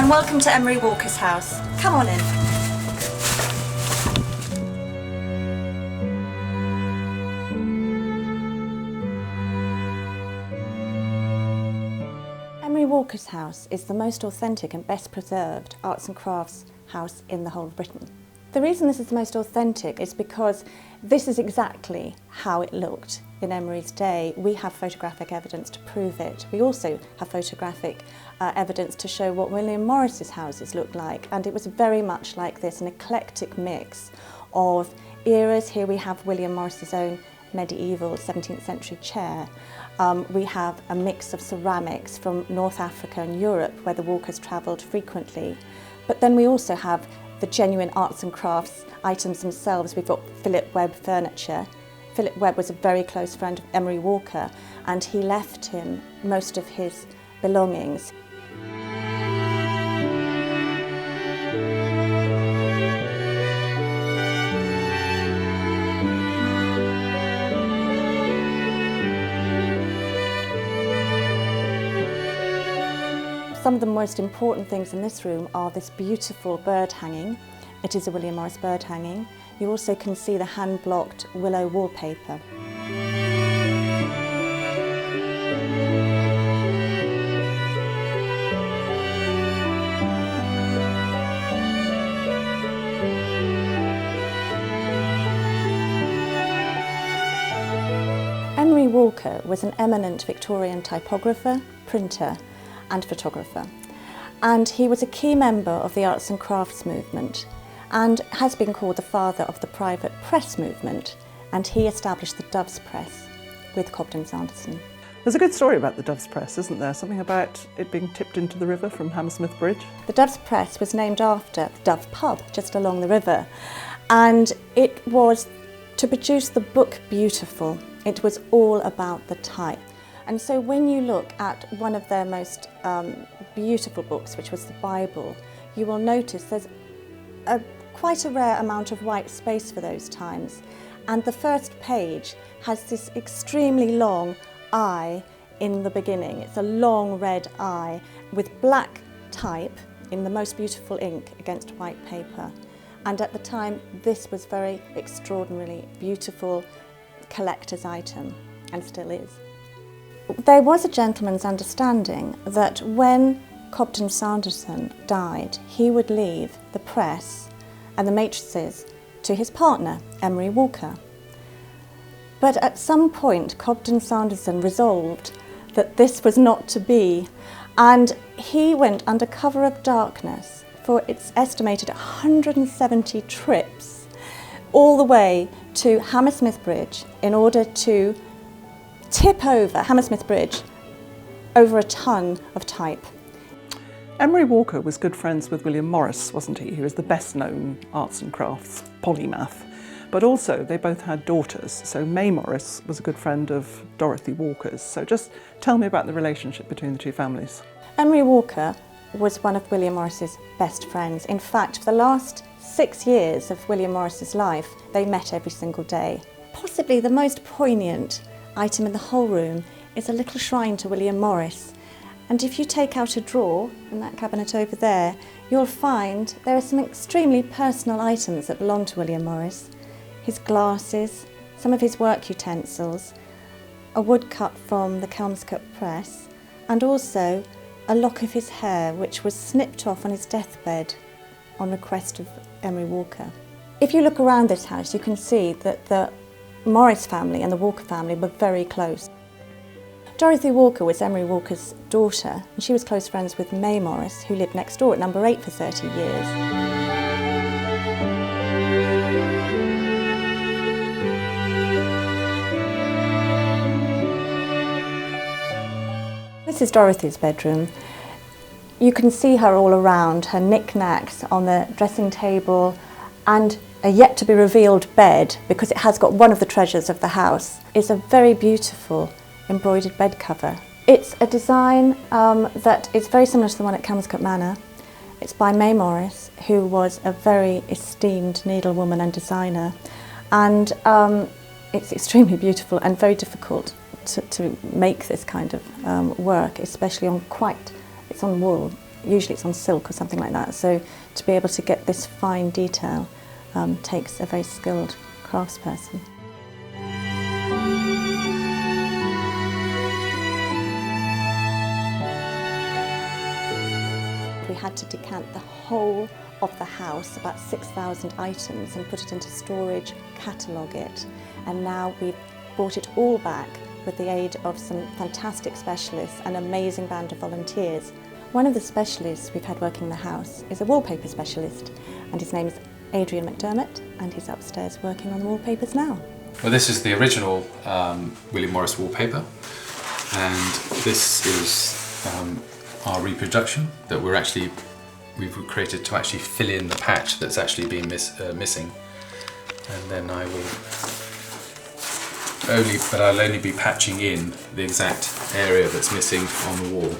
and welcome to Emery Walker's house. Come on in. Emery Walker's house is the most authentic and best preserved arts and crafts house in the whole of Britain. The reason this is the most authentic is because this is exactly how it looked in Emery's day. We have photographic evidence to prove it. We also have photographic evidence to show what William Morris's houses looked like, and it was very much like this, an eclectic mix of eras. Here we have William Morris's own medieval 17th century chair. We have a mix of ceramics from North Africa and Europe, where the Walkers travelled frequently. But then we also have the genuine arts and crafts items themselves. We've got Philip Webb furniture. Philip Webb was a very close friend of Emery Walker, and he left him most of his belongings. Some of the most important things in this room are this beautiful bird hanging. It is a William Morris bird hanging. You also can see the hand-blocked willow wallpaper. Emery Walker was an eminent Victorian typographer, printer and photographer, and he was a key member of the arts and crafts movement and has been called the father of the private press movement, and he established the Doves Press with Cobden Sanderson. There's a good story about the Doves Press, isn't there? Something about it being tipped into the river from Hammersmith Bridge. The Doves Press was named after the Dove pub just along the river, and it was to produce the book beautiful. It was all about the type. And so when you look at one of their most beautiful books, which was the Bible, you will notice there's quite a rare amount of white space for those times. And the first page has this extremely long I in the beginning. It's a long red I with black type in the most beautiful ink against white paper. And at the time, this was very extraordinarily beautiful collector's item, and still is. There was a gentleman's understanding that when Cobden Sanderson died, he would leave the press and the matrices to his partner, Emery Walker. But at some point, Cobden Sanderson resolved that this was not to be, and he went under cover of darkness for it's estimated 170 trips all the way to Hammersmith Bridge in order to tip over Hammersmith Bridge over a ton of type. Emery Walker was good friends with William Morris, wasn't he? He was the best known arts and crafts polymath. But also they both had daughters. So May Morris was a good friend of Dorothy Walker's. So just tell me about the relationship between the two families. Emery Walker was one of William Morris's best friends. In fact, for the last 6 years of William Morris's life, they met every single day. Possibly the most poignant item in the whole room is a little shrine to William Morris. And if you take out a drawer in that cabinet over there, you'll find there are some extremely personal items that belong to William Morris. His glasses, some of his work utensils, a woodcut from the Kelmscott press, and also a lock of his hair which was snipped off on his deathbed on request of Emery Walker. If you look around this house, you can see that the Morris family and the Walker family were very close. Dorothy Walker was Emery Walker's daughter, and she was close friends with May Morris, who lived next door at number 8 for 30 years. This is Dorothy's bedroom. You can see her all around, her knickknacks on the dressing table, and a yet-to-be-revealed bed, because it has got one of the treasures of the house, is a very beautiful embroidered bed cover. It's a design that is very similar to the one at Kelmscott Manor. It's by May Morris, who was a very esteemed needlewoman and designer, and it's extremely beautiful and very difficult to make this kind of work, especially on it's on wool. usually it's on silk or something like that. So to be able to get this fine detail takes a very skilled craftsperson. We had to decant the whole of the house, about 6,000 items, and put it into storage, catalogue it, and now we've brought it all back with the aid of some fantastic specialists and an amazing band of volunteers. One of the specialists we've had working in the house is a wallpaper specialist, and his name is Adrian McDermott, and he's upstairs working on the wallpapers now. Well, this is the original William Morris wallpaper, and this is our reproduction that we've created to actually fill in the patch that's actually been missing. And then I'll only be patching in the exact area that's missing on the wall.